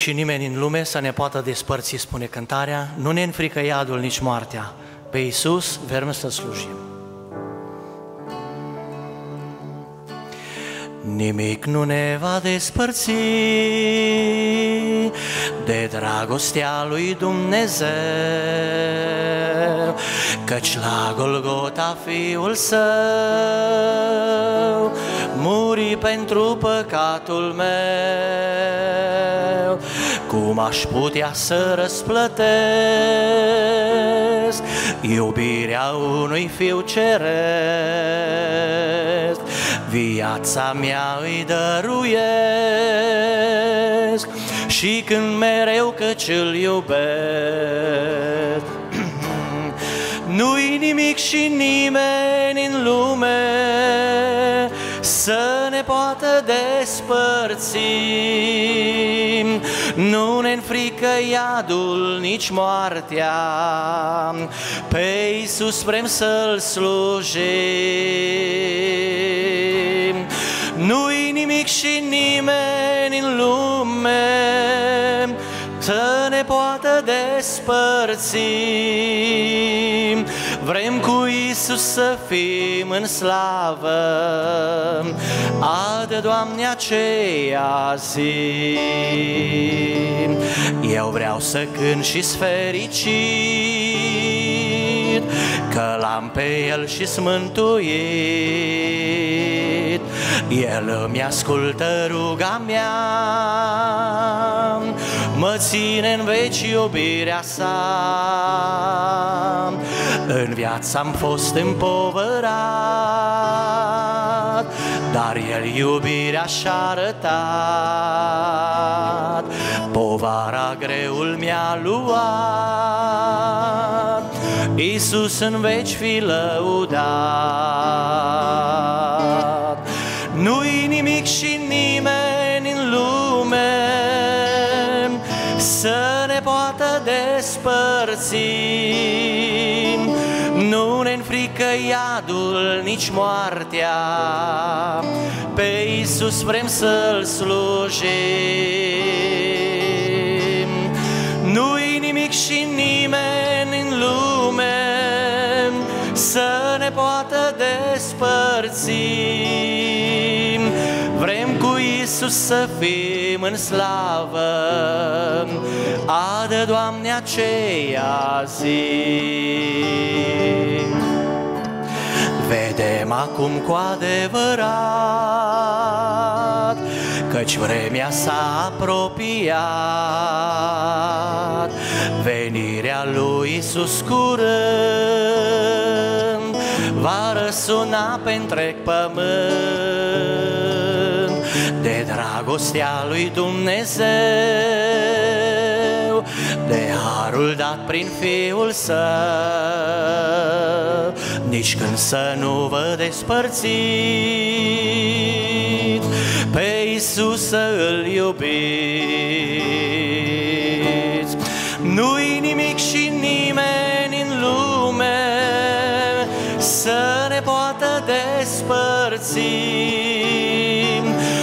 Și nimeni în lume să ne poată despărți, spune cântarea, nu ne înfrică iadul nici moartea, pe Iisus vrem să slujim. Nimic nu ne va despărți de dragostea lui Dumnezeu, căci la Golgota Fiul Său muri pentru păcatul meu. Cum aș putea să răsplătesc iubirea unui Fiu ceresc? Viața mea îi dăruiesc și când mereu căci îl iubesc. Nu-i nimic și nimeni în lume să ne poată despărți, nu ne înfrică iadul nici moartea, pe Iisus vrem să-L slujim. Nu-i nimic și nimeni în lume să ne poată despărți, vrem cu Iisus să fim în slavă, adă, Doamne, aceea zi. Eu vreau să cânt și-s fericit, că l-am pe El și-s mântuit. El îmi ascultă ruga mea, mă ține în veci iubirea sa. În viață am fost împovărat, dar El iubirea și-a arătat. Povara greul mi-a luat, Iisus în veci fi lăudat. Nu-i nimic și nimeni în lume să ne poată despărți, nu ne înfrică iadul nici moartea, pe Iisus vrem să-L slujim. Nu-i nimic și nimeni în lume să ne poată despărți, vrem cu Iisus să fim în slavă, adă, Doamne, aceea zi. Vedem acum cu adevărat, căci vremea s-a apropiat, venirea lui Iisus curând va răsuna pe întreg pământ. De dragostea lui Dumnezeu, de harul dat prin Fiul Său, nici când să nu vă despărțiți, pe Iisus să îl iubiți. Nu-i nimic și nimeni în lume să ne poată despărți,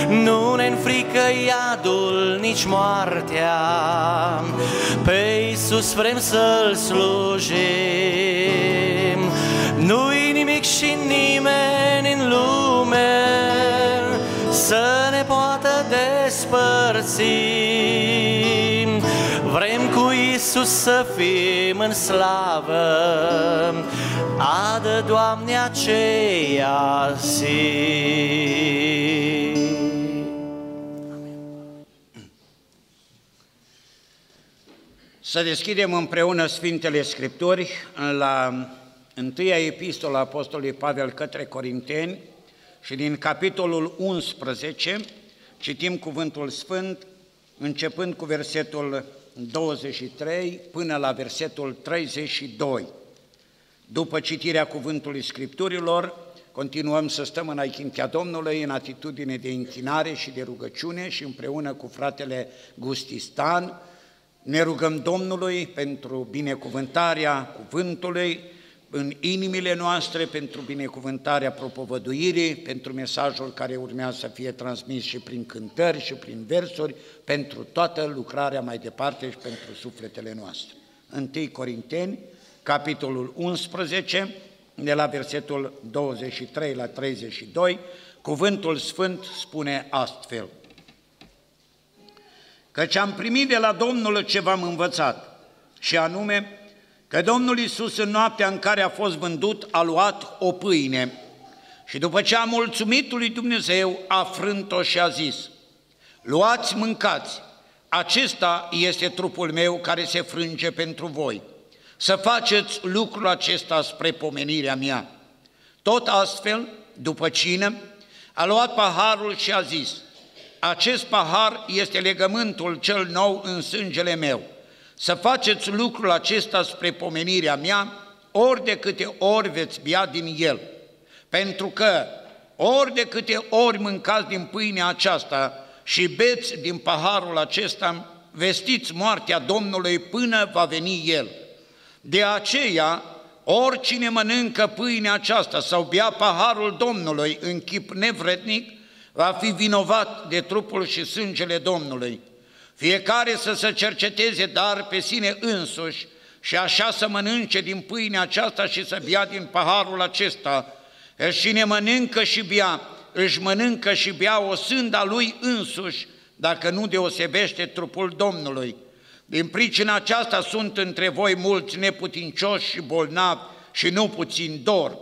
nu ne înfrică iadul nici moartea, pe Iisus vrem să-L slujim. Nu-i nimic și nimeni în lume să ne poată despărți, vrem cu Iisus să fim în slavă, adă, Doamne, aceea zi. Să deschidem împreună Sfintele Scripturi la întâia epistola Apostolului Pavel către Corinteni și din capitolul 11 citim cuvântul Sfânt începând cu versetul 23 până la versetul 32. După citirea cuvântului Scripturilor, continuăm să stăm înaintea Domnului în atitudine de închinare și de rugăciune și împreună cu fratele Gustistan ne rugăm Domnului pentru binecuvântarea cuvântului, în inimile noastre pentru binecuvântarea propovăduirii, pentru mesajul care urmează să fie transmis și prin cântări și prin versuri, pentru toată lucrarea mai departe și pentru sufletele noastre. 1 Corinteni, capitolul 11, de la versetul 23 la 32, cuvântul sfânt spune astfel: Căci am primit de la Domnul ce v-am învățat, și anume că Domnul Iisus în noaptea în care a fost vândut a luat o pâine și după ce a mulțumit lui Dumnezeu a frânt-o și a zis: Luați, mâncați, acesta este trupul meu care se frânge pentru voi. Să faceți lucrul acesta spre pomenirea mea. Tot astfel, după cină, a luat paharul și a zis: Acest pahar este legământul cel nou în sângele meu. Să faceți lucrul acesta spre pomenirea mea, ori de câte ori veți bea din el. Pentru că ori de câte ori mâncați din pâinea aceasta și beți din paharul acesta, vestiți moartea Domnului până va veni El. De aceea, oricine mănâncă pâinea aceasta sau bea paharul Domnului în chip nevrednic, va fi vinovat de trupul și sângele Domnului. Fiecare să se cerceteze dar pe sine însuși și așa să mănânce din pâinea aceasta și să bea din paharul acesta. Cine mănâncă și bea, își mănâncă și bea o sânda lui însuși, dacă nu deosebește trupul Domnului. Din pricina aceasta sunt între voi mulți neputincioși și bolnavi și nu puțin dor.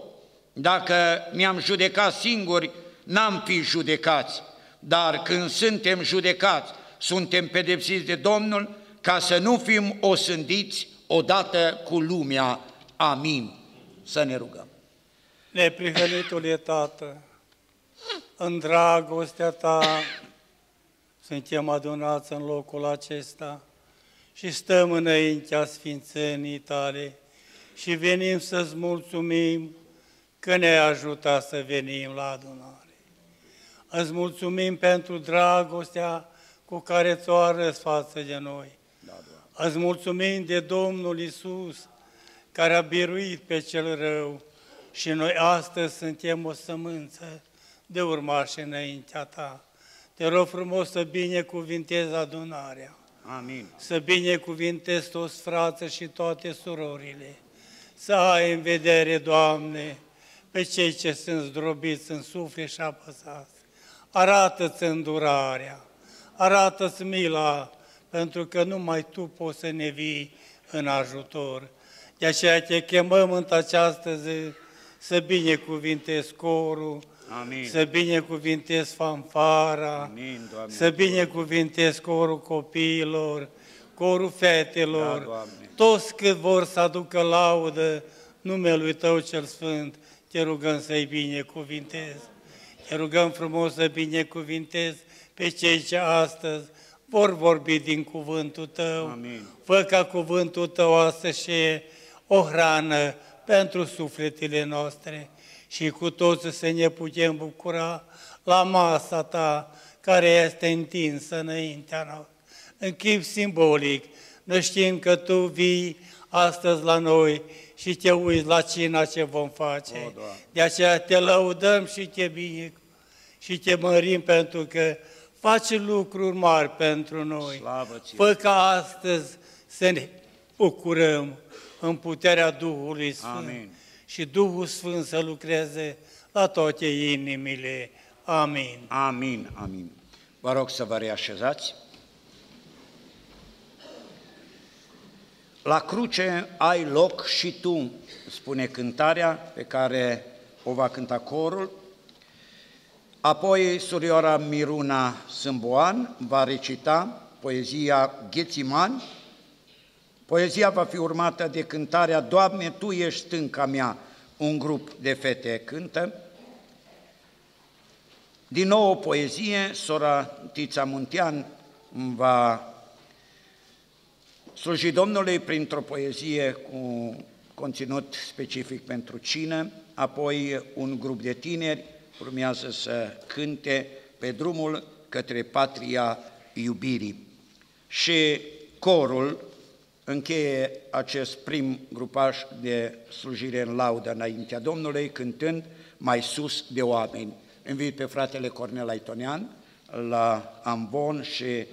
Dacă ne-am judecat singuri, n-am fi judecați, dar când suntem judecați, suntem pedepsiți de Domnul, ca să nu fim osândiți odată cu lumea. Amin. Să ne rugăm. Neprihănitule Tată, în dragostea Ta suntem adunați în locul acesta și stăm înaintea sfințenii Tale și venim să-ți mulțumim că ne-ai ajutat să venim la adunare. Îți mulțumim pentru dragostea cu care ți-o arăți față de noi. Îți mulțumim de Domnul Iisus, care a biruit pe cel rău și noi astăzi suntem o sămânță de urmași înaintea Ta. Te rog frumos să binecuvintezi adunarea. Amin. Să binecuvintezi toți frații și toate surorile. Să ai în vedere, Doamne, pe cei ce sunt zdrobiți în suflet și apăsați. Arată-ți îndurarea, arată-ți mila, pentru că numai Tu poți să ne vii în ajutor. De aceea te chemăm în această zi să binecuvintezi corul, Amin. să binecuvintezi fanfara, Amin, Doamne. să binecuvintezi corul copiilor, corul fetelor, Da, Doamne. toți cât vor să aducă laudă numelui Tău cel Sfânt, te rugăm să-i binecuvintezi. Te rugăm frumos să binecuvintezi pe cei ce astăzi vor vorbi din cuvântul Tău. Amin. Fă ca cuvântul Tău astăzi și o hrană pentru sufletele noastre și cu toți să ne putem bucura la masa Ta care este întinsă înaintea noastră. În chip simbolic, noi știm că Tu vii astăzi la noi și te uiți la cina ce vom face. O, Doamne. De aceea te lăudăm și te și te mărim pentru că faci lucruri mari pentru noi. Slavă Ție. Fă ca astăzi să ne bucurăm în puterea Duhului Sfânt. Amin. Și Duhul Sfânt să lucreze la toate inimile. Amin. Amin, amin. Vă rog să vă reașezați. La cruce ai loc și tu, spune cântarea pe care o va cânta corul. Apoi surioara Miruna Sâmboan va recita poezia Ghețiman. Poezia va fi urmată de cântarea Doamne, Tu ești stânca mea, un grup de fete cântă. Din nou o poezie, sora Tița Muntean va sluji Domnului printr-o poezie cu conținut specific pentru cină, apoi un grup de tineri urmează să cânte Pe drumul către patria iubirii. Și corul încheie acest prim grupaj de slujire în laudă înaintea Domnului, cântând Mai sus de oameni. Invit pe fratele Cornel Aitonian la ambon și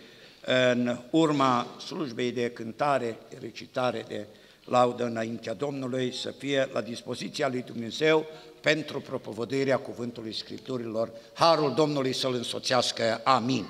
în urma slujbei de cântare, de recitare, de laudă înaintea Domnului, să fie la dispoziția lui Dumnezeu pentru propovăduirea cuvântului Scripturilor. Harul Domnului să-l însoțească. Amin.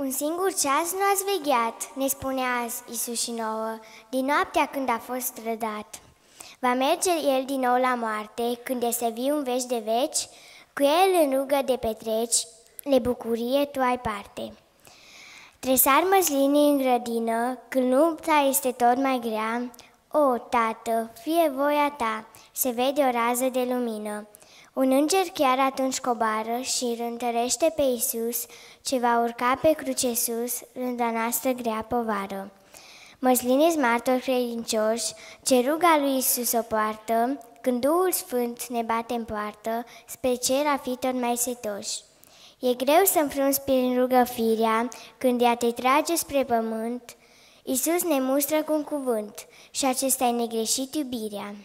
Un singur ceas nu ați vegheat, ne spune azi Iisus și nouă, din noaptea când a fost trădat. Va merge El din nou la moarte, când este viu în veci de veci, cu El în rugă de petreci, le bucurie tu ai parte. Tresar măslinii în grădină, când lupta este tot mai grea, o, Tată, fie voia ta, se vede o rază de lumină. Un înger chiar atunci coboară și îl întărește pe Iisus, ce va urca pe cruce sus, rânda noastră grea povară. Măsliniți martori credincioși, ce ruga lui Iisus o poartă, când Duhul Sfânt ne bate în poartă, spre cer a fi tot mai setoși. E greu să înfrunți prin rugă firea, când ea te trage spre pământ. Iisus ne mustră cu un cuvânt și acesta e negreșit iubirea.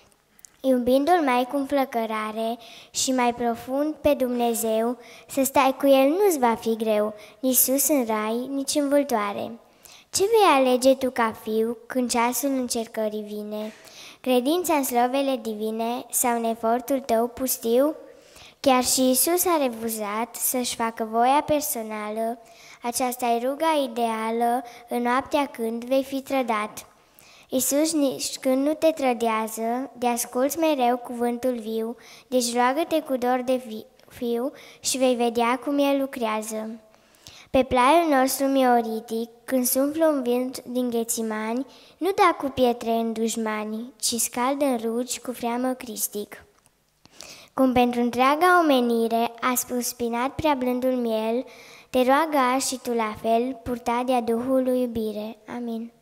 Iubindu-L mai cu înflăcărare și mai profund pe Dumnezeu, să stai cu El nu-ți va fi greu, nici sus în rai, nici în vâltoare. Ce vei alege tu ca fiu când ceasul încercării vine? Credința în slovele divine sau în efortul tău pustiu? Chiar și Iisus a refuzat să-și facă voia personală, aceasta-i ruga ideală în noaptea când vei fi trădat. Iisus nici când nu te trădează, de asculți mereu cuvântul viu, deci roagă-te cu dor de fiu și vei vedea cum El lucrează. Pe plaiul nostru mioritic, când suflă un vânt din Ghețimani, nu da cu pietre în dușmani, ci scaldă în rugi cu freamă cristic. Cum pentru întreaga omenire a spus spinat prea blândul miel, te roagă și tu la fel, purta de-a Duhului iubire. Amin.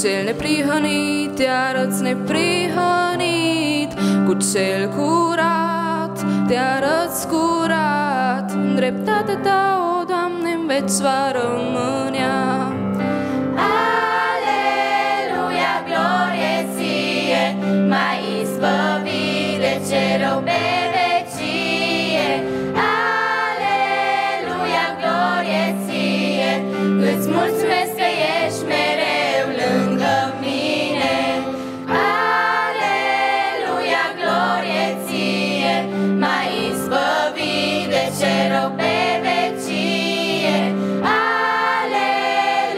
Cel neprihănit te arăți neprihănit, cu cel curat te arăți curat. În dreptatea ta, o Doamne, în veci va rămânea. Aleluia, glorie ție, m-ai izbăvit de ce rău pe vecie. Aleluia, glorie ție, îți mulțumesc că ești mereu lângă mine. Aleluia, glorie ție, m-ai izbăvit de ce rău pe vecie. Aleluia,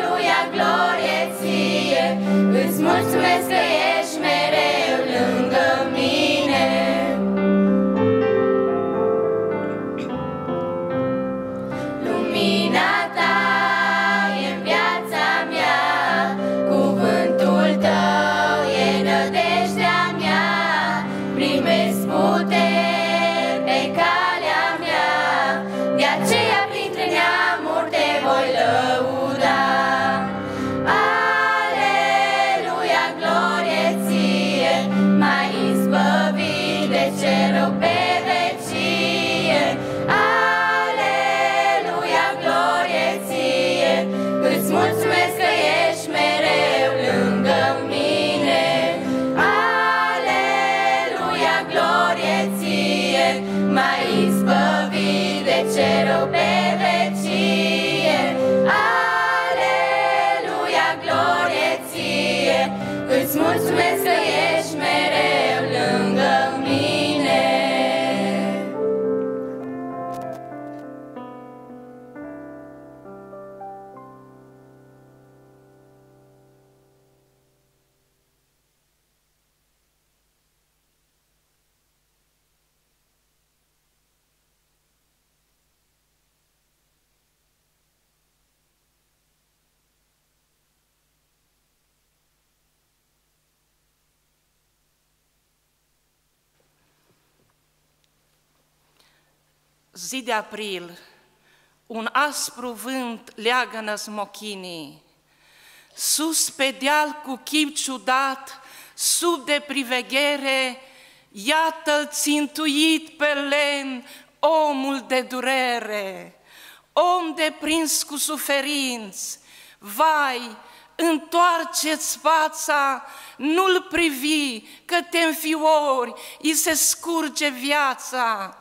mulțumesc că ești mereu lângă mine. Zi de april, un aspru vânt leagănă smochinii, sus pe deal cu chip ciudat, sub de priveghere, iată-l țintuit pe lemn, omul de durere, om deprins cu suferinți, vai, întoarce-ți fața, nu-l privi, că te înfiori, îi se scurge viața.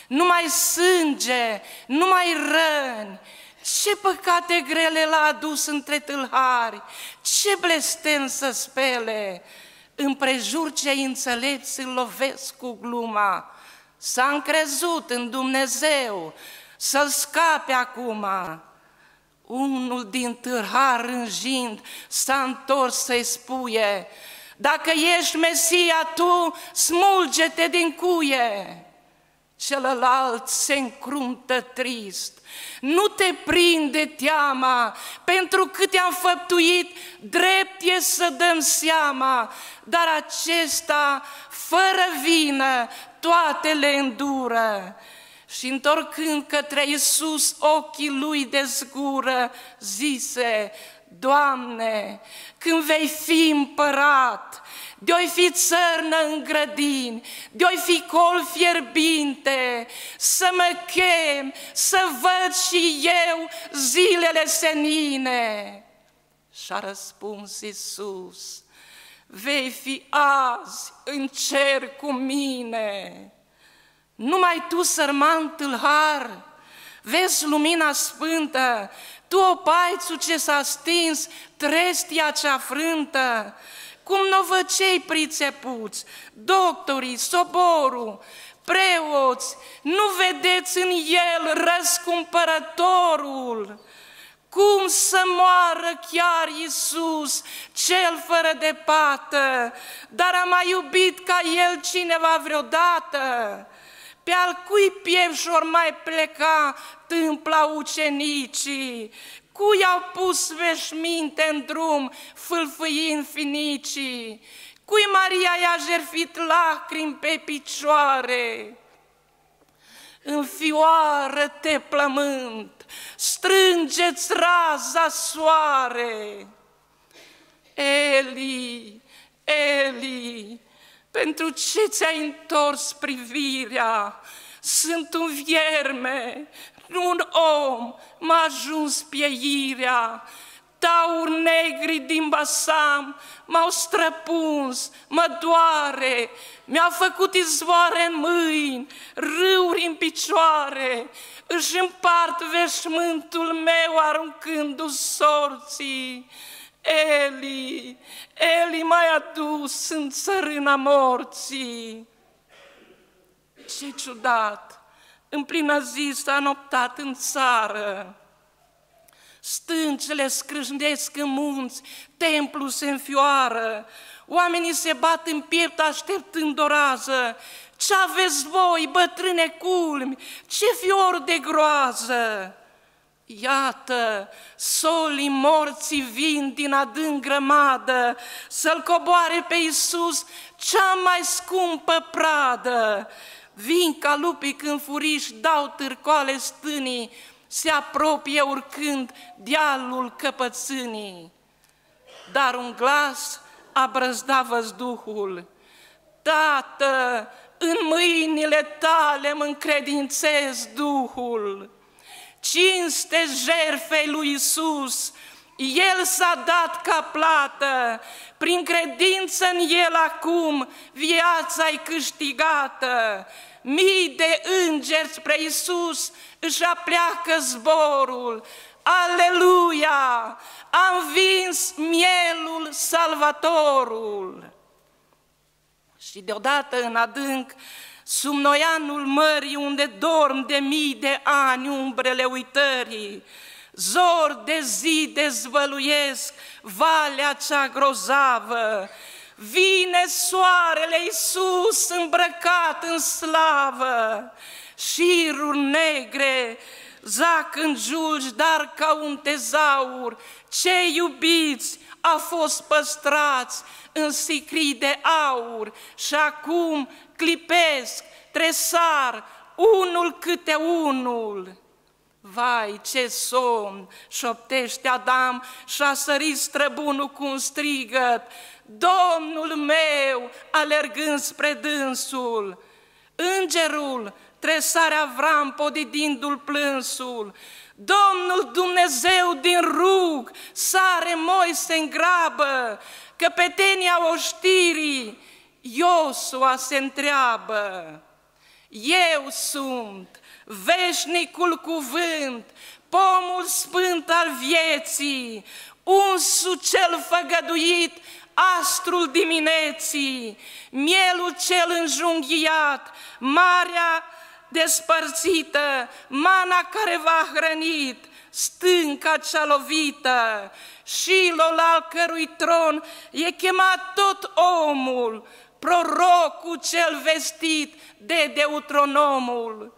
Numai sânge, numai răni, ce păcate grele l-a adus între tâlhari, ce blestem să spele, împrejur cei înțelepți îl lovesc cu gluma, s-a încrezut în Dumnezeu să-l scape acum. Unul din tâlhari rânjind s-a întors să-i spuie, dacă ești Mesia tu, smulge-te din cuie. Celălalt se încruntă trist, nu te prinde teama, pentru cât am făptuit, drept e să dăm seama, dar acesta, fără vină, toate le îndură. Și întorcând către Iisus ochii lui de zgură, zise, Doamne, când vei fi împărat, de-oi fi țărnă în grădini, de-oi fi col fierbinte, să mă chem, să văd și eu zilele senine. Și-a răspuns Iisus, vei fi azi în cer cu mine. Numai tu, sărman tâlhar, vezi lumina sfântă, tu, opaițul ce s-a stins, trestia cea frântă, cum n-o văd cei prițepuți, doctorii, soborul, preoți, nu vedeți în el răscumpărătorul? Cum să moară chiar Iisus, cel fără de pată, dar a mai iubit ca el cineva vreodată? Pe al cui piept și-or mai pleca tâmpla ucenicii? Cui au pus veșminte în drum, fâlfâind finicii? Cui Maria i-a jertfit lacrimi pe picioare? Înfioară-te, plământ, strânge-ți raza soare. Eli, Eli, pentru ce ți-ai întors privirea? Sunt un vierme, nu un om, m-a ajuns pieirea. Tauri negri din Basam m-au străpuns, mă doare, mi-au făcut izvoare în mâini, râuri în picioare, își împart veșmântul meu aruncându-i sorții. Eli, Eli, m-ai adus în țărâna morții. Ce ciudat! În plină zi s-a noptat în țară, stâncele scrâșnesc în munți, templul se înfioară, oamenii se bat în piept așteptând o rază. Ce aveți voi, bătrâne culmi, ce fior de groază! Iată, solii morții vin din adânc grămadă să-L coboare pe Iisus, cea mai scumpă pradă. Vin ca lupii când furiș dau târcoale stânii, se apropie urcând dealul căpățânii. Dar un glas a brăzdat văzduhul, Tată, în mâinile tale mă încredințez Duhul. Cinste jertfei lui Iisus, El s-a dat ca plată, prin credință în El acum viața-i câștigată. Mii de îngeri spre Iisus își apleacă zborul. Aleluia! A învins mielul Salvatorul. Și deodată în adânc, sub noianul mării, unde dorm de mii de ani umbrele uitării, zor de zi dezvăluiesc valea cea grozavă. Vine soarele Iisus îmbrăcat în slavă, șiruri negre zac în julgi, dar ca un tezaur, cei iubiți au fost păstrați în sicrii de aur și acum clipesc, tresar, unul câte unul. Vai, ce somn, șoptește Adam și-a sărit străbunul cu un strigăt, Domnul meu, alergând spre dânsul. Îngerul, tresarea Avram, podidindu-l plânsul, Domnul Dumnezeu din rug, sare Moise în grabă, căpetenia oștirii, Iosua se întreabă. Eu sunt veșnicul cuvânt, pomul sfânt al vieții, unsul cel făgăduit, astrul dimineții, mielul cel înjunghiat, marea despărțită, mana care v-a hrănit, stânca cea lovită, Șilol al cărui tron e chemat tot omul, prorocul cel vestit de Deuteronomul,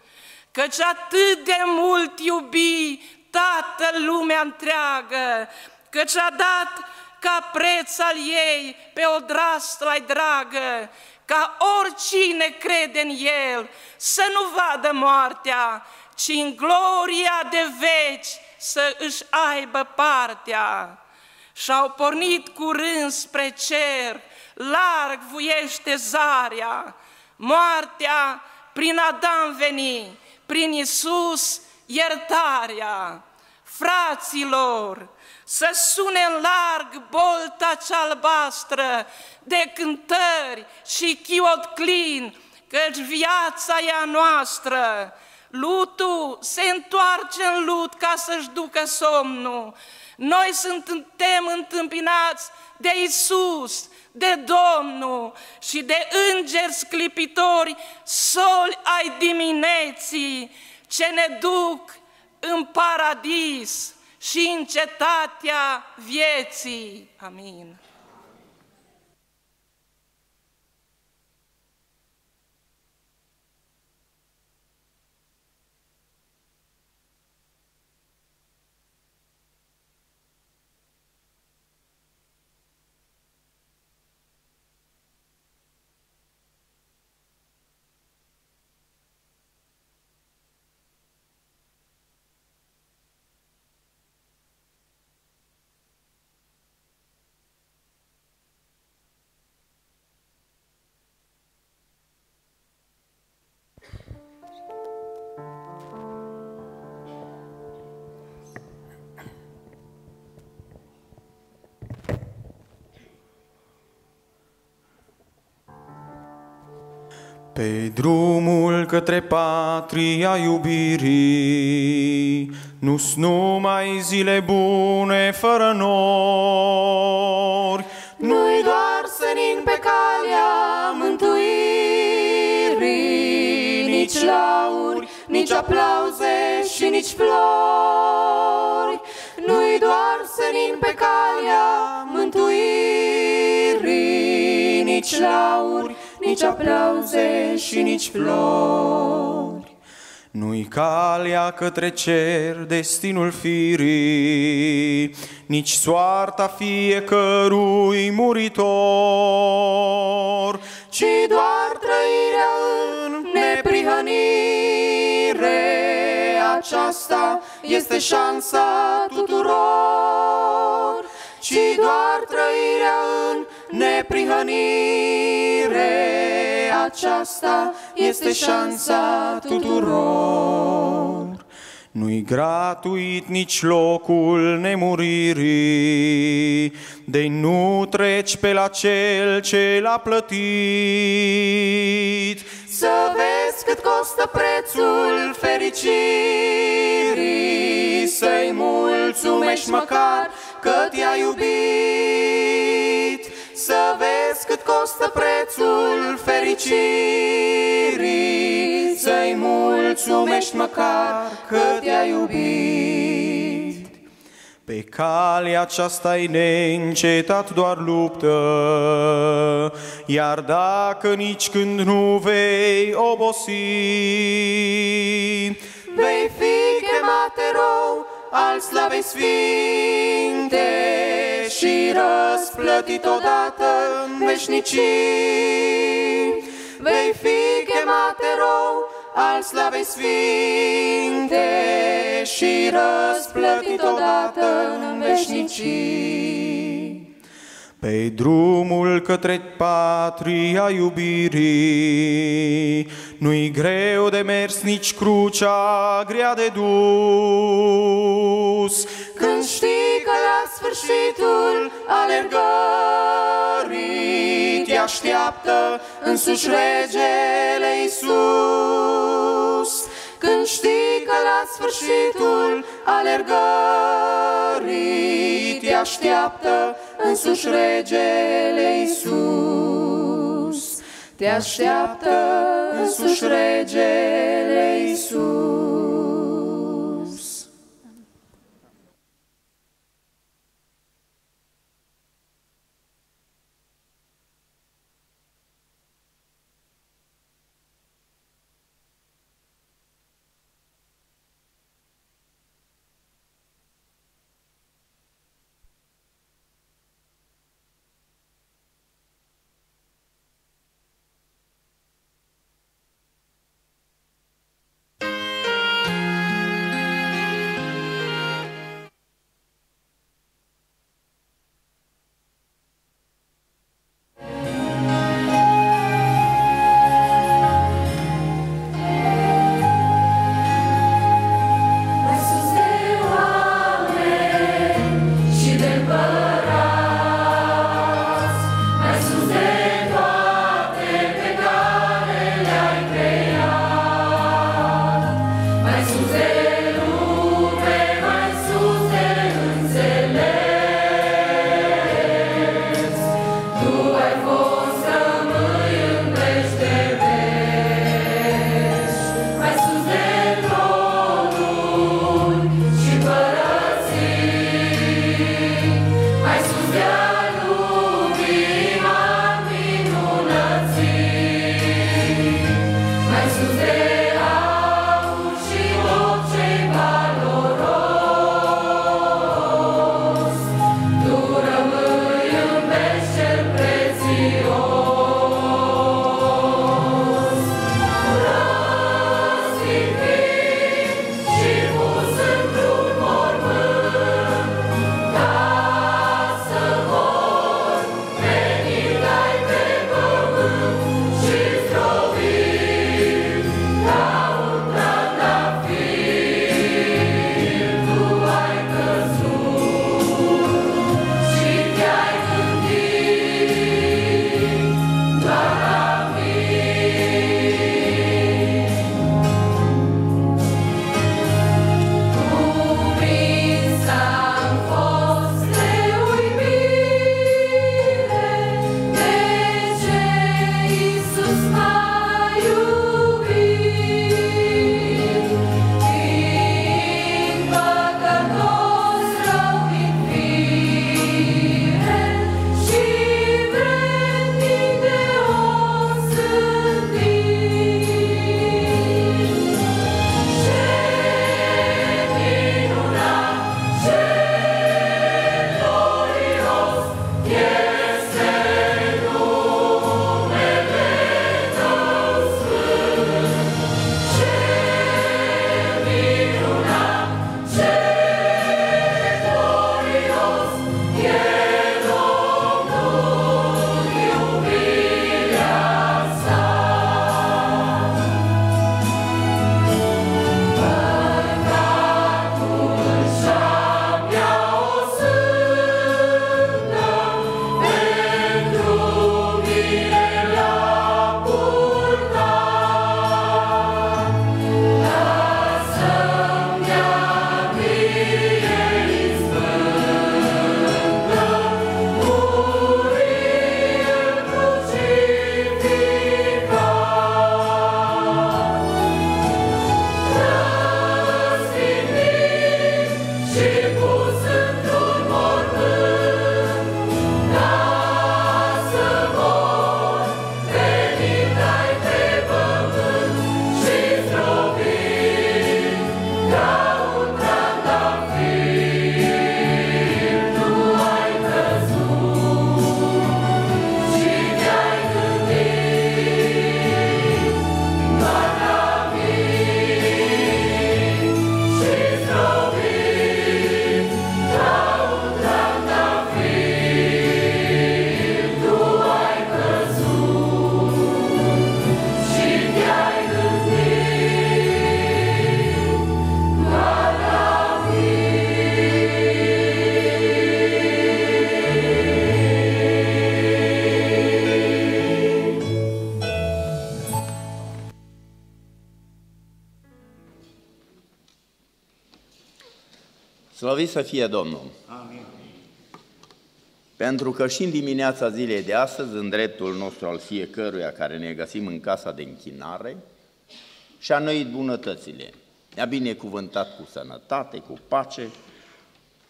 căci atât de mult iubi Tatăl lumea întreagă, căci a dat ca preț al ei pe odrasla-i dragă, ca oricine crede în El să nu vadă moartea, ci în gloria de veci să își aibă partea. Și-au pornit curând spre cer, larg vuiește zarea, moartea prin Adam veni, prin Iisus iertarea. Fraților, să sune în larg bolta cea albastră de cântări și chiot clin, căci viața e a noastră. Lutul se întoarce în lut ca să-și ducă somnul. Noi suntem întâmpinați de Iisus, de Domnul și de îngeri sclipitori, soli ai dimineții, ce ne duc în paradis și în cetatea vieții. Amin. Pe drumul către patria iubirii, nu-s numai zile bune fără nori. Nu-i doar senin pe calea mântuirii, nici lauri, nici aplauze și nici flori. Nu-i doar senin pe calea mântuirii, nici lauri, nici aplauze și nici flori. Nu-i calea către cer, destinul firii, nici soarta fiecărui muritor, ci doar trăirea în neprihănire. Aceasta este șansa tuturor, ci doar trăirea în neprihănire. Aceasta este șansa tuturor. Nu-i gratuit nici locul nemuririi, de nu treci pe la cel ce l-a plătit. Să vezi cât costă prețul fericirii, să-i mulțumești măcar că te-a iubit. costă prețul fericirii, să-i mulțumești măcar că te-a iubit. Pe calea aceasta-i neîncetat doar luptă, iar dacă nici când nu vei obosi, vei fi chemat erou al slavei sfinte și răsplătit odată în veșnicii. Vei fi chemat erou al slavei sfinte și răsplătit odată în veșnicii. pe drumul către patria iubirii, nu-i greu de mers, nici crucea grea de dus. Când știi că la sfârșitul alergării te așteaptă însuși regele Iisus. Când știi că la sfârșitul alergării te așteaptă însuși regele Iisus. Te așteaptă însuși regele Iisus. Slăvit să fie Domnul! Amin. Pentru că și în dimineața zilei de astăzi, în dreptul nostru al fiecăruia care ne găsim în casa de închinare, și-a înnoit bunătățile. Ne-a binecuvântat cu sănătate, cu pace,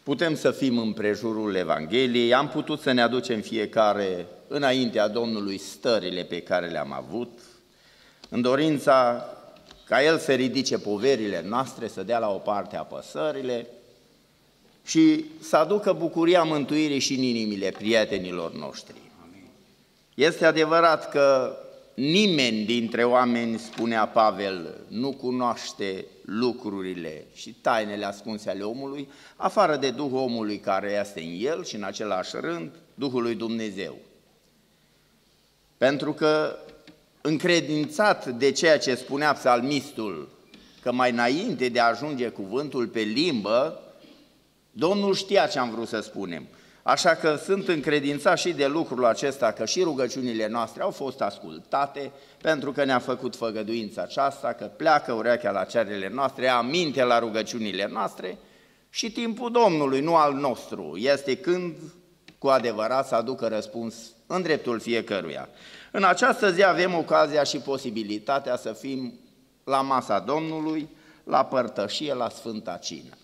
putem să fim în prejurul Evangheliei, am putut să ne aducem fiecare înaintea Domnului stările pe care le-am avut, în dorința ca El să ridice poverile noastre, să dea la o parte apăsările și să aducă bucuria mântuirii și în inimile prietenilor noștri. Este adevărat că nimeni dintre oameni, spunea Pavel, nu cunoaște lucrurile și tainele ascunse ale omului, afară de Duhul omului care este în el și în același rând Duhul lui Dumnezeu. Pentru că încredințat de ceea ce spunea psalmistul, că mai înainte de a ajunge cuvântul pe limbă, Domnul știa ce am vrut să spunem. Așa că sunt încredințat și de lucrul acesta, că și rugăciunile noastre au fost ascultate, pentru că ne-a făcut făgăduința aceasta, că pleacă urechea la cererile noastre, aminte la rugăciunile noastre și timpul Domnului, nu al nostru, este când cu adevărat să aducă răspuns în dreptul fiecăruia. În această zi avem ocazia și posibilitatea să fim la masa Domnului, la părtășie, la Sfânta Cină.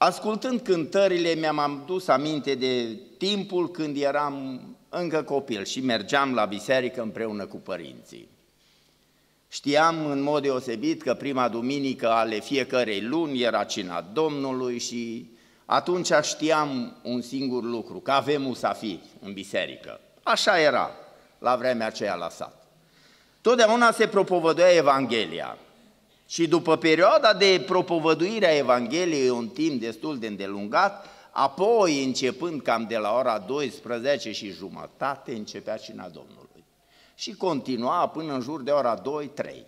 Ascultând cântările, mi-am adus aminte de timpul când eram încă copil și mergeam la biserică împreună cu părinții. Știam în mod deosebit că prima duminică ale fiecărei luni era Cina Domnului și atunci știam un singur lucru, că avem musafiri în biserică. Așa era la vremea aceea la sat. Totdeauna se propovăduia Evanghelia. Și după perioada de propovăduire a Evangheliei, un timp destul de îndelungat, apoi, începând cam de la ora 12:30, începea Cina Domnului. Și continua până în jur de ora 2-3.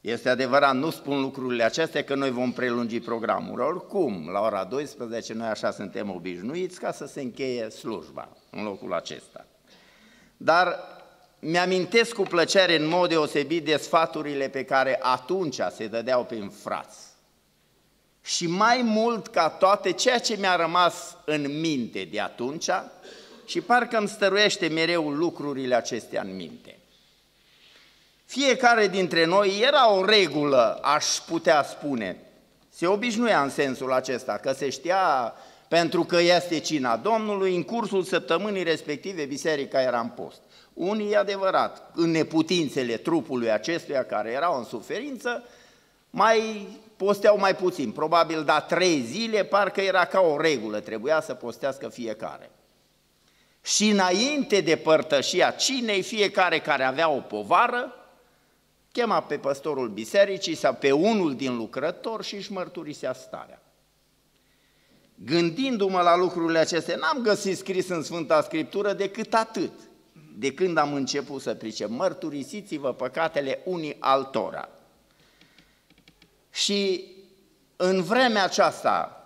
Este adevărat, nu spun lucrurile acestea că noi vom prelungi programul. Oricum, la ora 12 noi așa suntem obișnuiți ca să se încheie slujba în locul acesta. Dar mi-amintesc cu plăcere în mod deosebit de sfaturile pe care atunci se dădeau prin frați. Și mai mult ca toate, ceea ce mi-a rămas în minte de atunci, și parcă îmi stăruiește mereu lucrurile acestea în minte. Fiecare dintre noi era o regulă, aș putea spune, se obișnuia în sensul acesta, că se știa, pentru că este Cina Domnului, în cursul săptămânii respective biserica era în post. Unii, e adevărat, în neputințele trupului acestuia care erau în suferință, mai posteau mai puțin, probabil, dar 3 zile parcă era ca o regulă, trebuia să postească fiecare. Și înainte de părtășia cinei, fiecare care avea o povară, chema pe păstorul bisericii sau pe unul din lucrători și își mărturisea starea. Gândindu-mă la lucrurile acestea, n-am găsit scris în Sfânta Scriptură decât atât. De când am început să pricep, mărturisiți-vă păcatele unii altora. Și în vremea aceasta,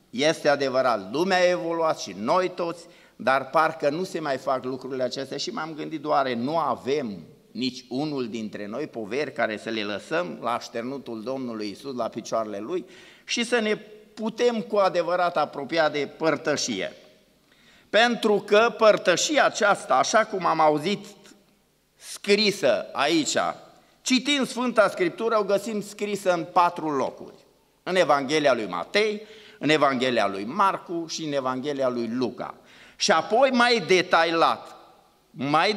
este adevărat, lumea a evoluat și noi toți, dar parcă nu se mai fac lucrurile acestea și m-am gândit, doar nu avem nici unul dintre noi poveri care să le lăsăm la așternutul Domnului Iisus, la picioarele Lui și să ne putem cu adevărat apropia de părtășie. Pentru că părtășia aceasta, așa cum am auzit scrisă aici, citind Sfânta Scriptură, o găsim scrisă în 4 locuri. În Evanghelia lui Matei, în Evanghelia lui Marcu și în Evanghelia lui Luca. Și apoi mai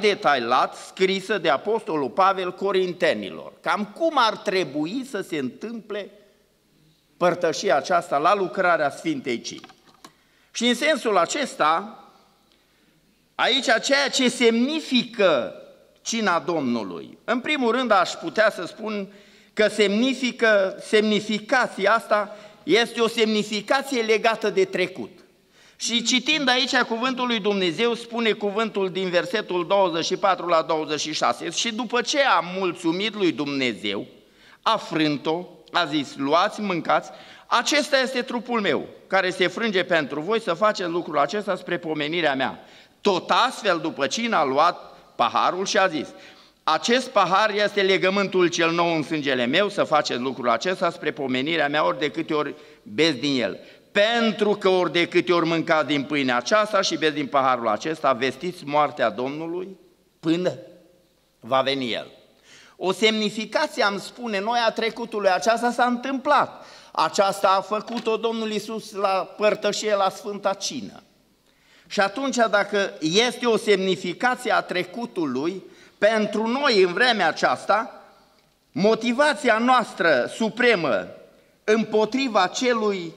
detaliat, scrisă de Apostolul Pavel Corintenilor. Cam cum ar trebui să se întâmple părtășia aceasta la lucrarea Sfintei Cini. Și în sensul acesta, aici ceea ce semnifică Cina Domnului, în primul rând aș putea să spun că semnificația asta este o semnificație legată de trecut. Și citind aici cuvântul lui Dumnezeu, spune cuvântul din versetul 24 la 26, și după ce a mulțumit lui Dumnezeu, a frânt-o, a zis, luați, mâncați, acesta este trupul meu, care se frânge pentru voi, să faceți lucrul acesta spre pomenirea mea. Tot astfel, după cină, a luat paharul și a zis, acest pahar este legământul cel nou în sângele meu, să faceți lucrul acesta spre pomenirea mea ori de câte ori beți din el. Pentru că ori de câte ori mâncați din pâinea aceasta și beți din paharul acesta, vestiți moartea Domnului până va veni El. O semnificație, am spune noi, a trecutului, aceasta s-a întâmplat. Aceasta a făcut-o Domnul Iisus la părtășie, la Sfânta Cină. Și atunci, dacă este o semnificație a trecutului, pentru noi în vremea aceasta, motivația noastră supremă împotriva celui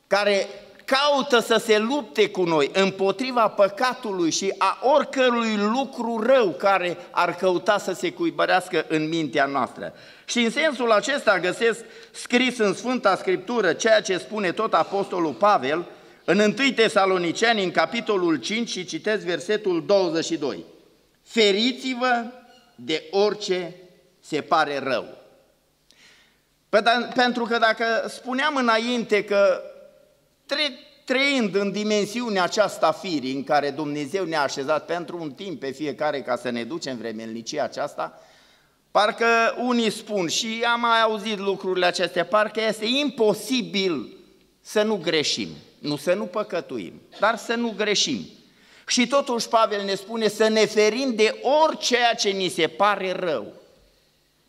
care caută să se lupte cu noi, împotriva păcatului și a oricărui lucru rău care ar căuta să se cuibărească în mintea noastră. Și în sensul acesta găsesc scris în Sfânta Scriptură ceea ce spune tot Apostolul Pavel în 1 Tesaloniceni, în capitolul 5, și citesc versetul 22. Feriți-vă de orice se pare rău. Pentru că dacă spuneam înainte că trăind în dimensiunea aceasta firii în care Dumnezeu ne-a așezat pentru un timp pe fiecare ca să ne ducem vremelnicia aceasta, parcă unii spun, și am mai auzit lucrurile acestea, parcă este imposibil să nu greșim, nu să nu păcătuim, dar să nu greșim. Și totuși Pavel ne spune să ne ferim de orice ce ni se pare rău.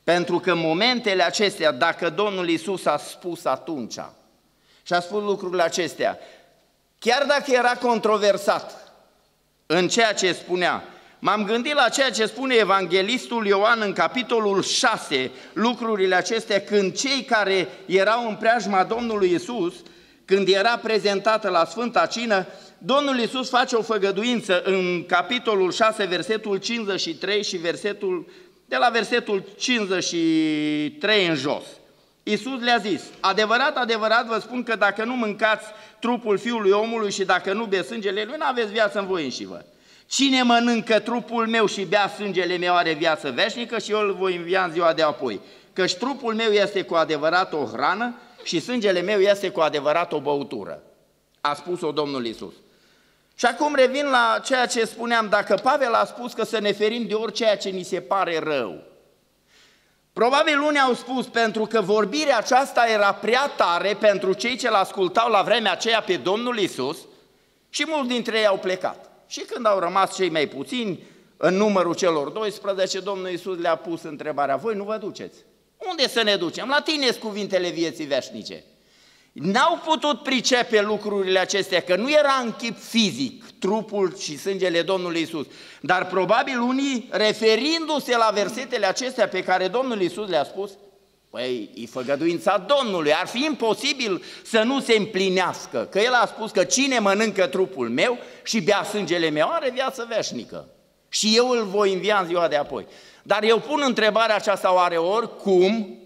Pentru că în momentele acestea, dacă Domnul Iisus a spus atunci și a spus lucrurile acestea, chiar dacă era controversat în ceea ce spunea, m-am gândit la ceea ce spune evanghelistul Ioan în capitolul 6, lucrurile acestea, când cei care erau în preajma Domnului Iisus, când era prezentată la Sfânta Cină, Domnul Iisus face o făgăduință în capitolul 6, versetul 53 și de la versetul 53 în jos. Iisus le-a zis, adevărat, adevărat vă spun că dacă nu mâncați trupul Fiului Omului și dacă nu beți sângele Lui, n-aveți viață în voi înșivă. Cine mănâncă trupul meu și bea sângele meu are viață veșnică și eu îl voi învia în ziua de apoi. Căci trupul meu este cu adevărat o hrană și sângele meu este cu adevărat o băutură. A spus-o Domnul Iisus. Și acum revin la ceea ce spuneam, dacă Pavel a spus că să ne ferim de orice ce ni se pare rău. Probabil unii au spus pentru că vorbirea aceasta era prea tare pentru cei ce l-ascultau la vremea aceea pe Domnul Iisus și mulți dintre ei au plecat. Și când au rămas cei mai puțini, în numărul celor 12, Domnul Iisus le-a pus întrebarea, voi nu vă duceți? Unde să ne ducem? La tine-s cuvintele vieții veșnice. N-au putut pricepe lucrurile acestea, că nu era în chip fizic trupul și sângele Domnului Iisus, dar probabil unii, referindu-se la versetele acestea pe care Domnul Iisus le-a spus, păi, e făgăduința Domnului, ar fi imposibil să nu se împlinească, că El a spus că cine mănâncă trupul meu și bea sângele meu are viață veșnică și eu îl voi învia în ziua de apoi. Dar eu pun întrebarea aceasta, oare oricum,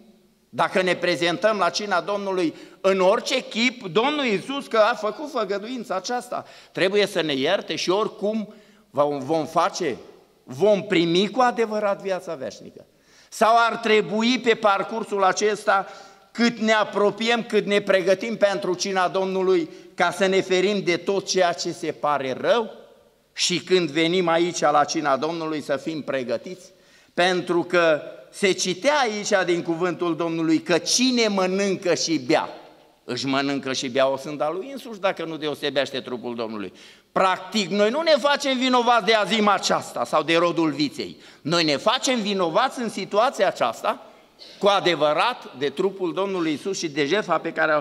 dacă ne prezentăm la cina Domnului în orice chip, Domnul Iisus că a făcut făgăduința aceasta, trebuie să ne ierte și oricum vom primi cu adevărat viața veșnică. Sau ar trebui pe parcursul acesta, cât ne apropiem, cât ne pregătim pentru cina Domnului, ca să ne ferim de tot ceea ce se pare rău și când venim aici la cina Domnului să fim pregătiți? Pentru că se citea aici din cuvântul Domnului că cine mănâncă și bea, își mănâncă și bea o sânda lui însuși dacă nu deosebește trupul Domnului. Practic, noi nu ne facem vinovați de azima aceasta sau de rodul viței. Noi ne facem vinovați în situația aceasta cu adevărat de trupul Domnului Iisus și de jertfa pe care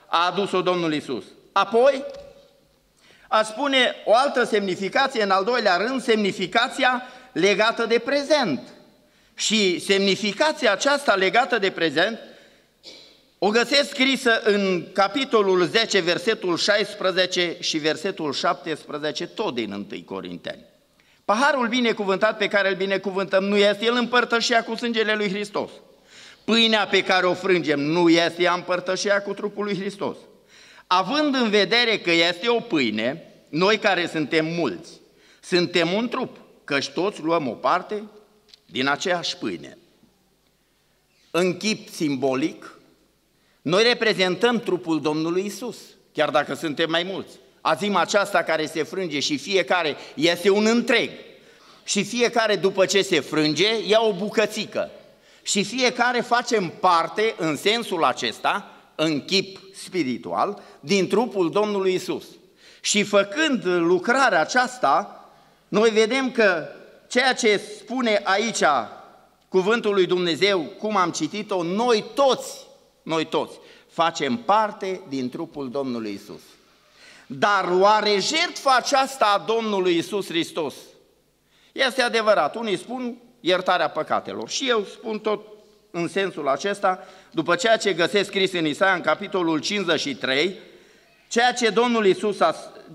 a adus-o Domnul Iisus. Apoi, aș spune o altă semnificație, în al doilea rând, semnificația legată de prezent. Și semnificația aceasta legată de prezent o găsesc scrisă în capitolul 10, versetul 16 și versetul 17, tot din 1 Corinteni. Paharul binecuvântat pe care îl binecuvântăm nu este el împărtășia cu sângele lui Hristos. Pâinea pe care o frângem nu este ea împărtășia cu trupul lui Hristos. Având în vedere că este o pâine, noi care suntem mulți, suntem un trup, căci toți luăm o parte din aceeași pâine. În chip simbolic, noi reprezentăm trupul Domnului Iisus, chiar dacă suntem mai mulți. Azima aceasta care se frânge și fiecare este un întreg. și fiecare după ce se frânge ia o bucățică și fiecare facem parte în sensul acesta, în chip spiritual, din trupul Domnului Isus. Și făcând lucrarea aceasta, noi vedem că ceea ce spune aici cuvântul lui Dumnezeu, cum am citit-o, noi toți facem parte din trupul Domnului Isus. Dar oare jertfa aceasta a Domnului Isus Hristos este adevărat? Unii spun iertarea păcatelor și eu spun tot în sensul acesta, după ceea ce găsesc scris în Isaia, în capitolul 53,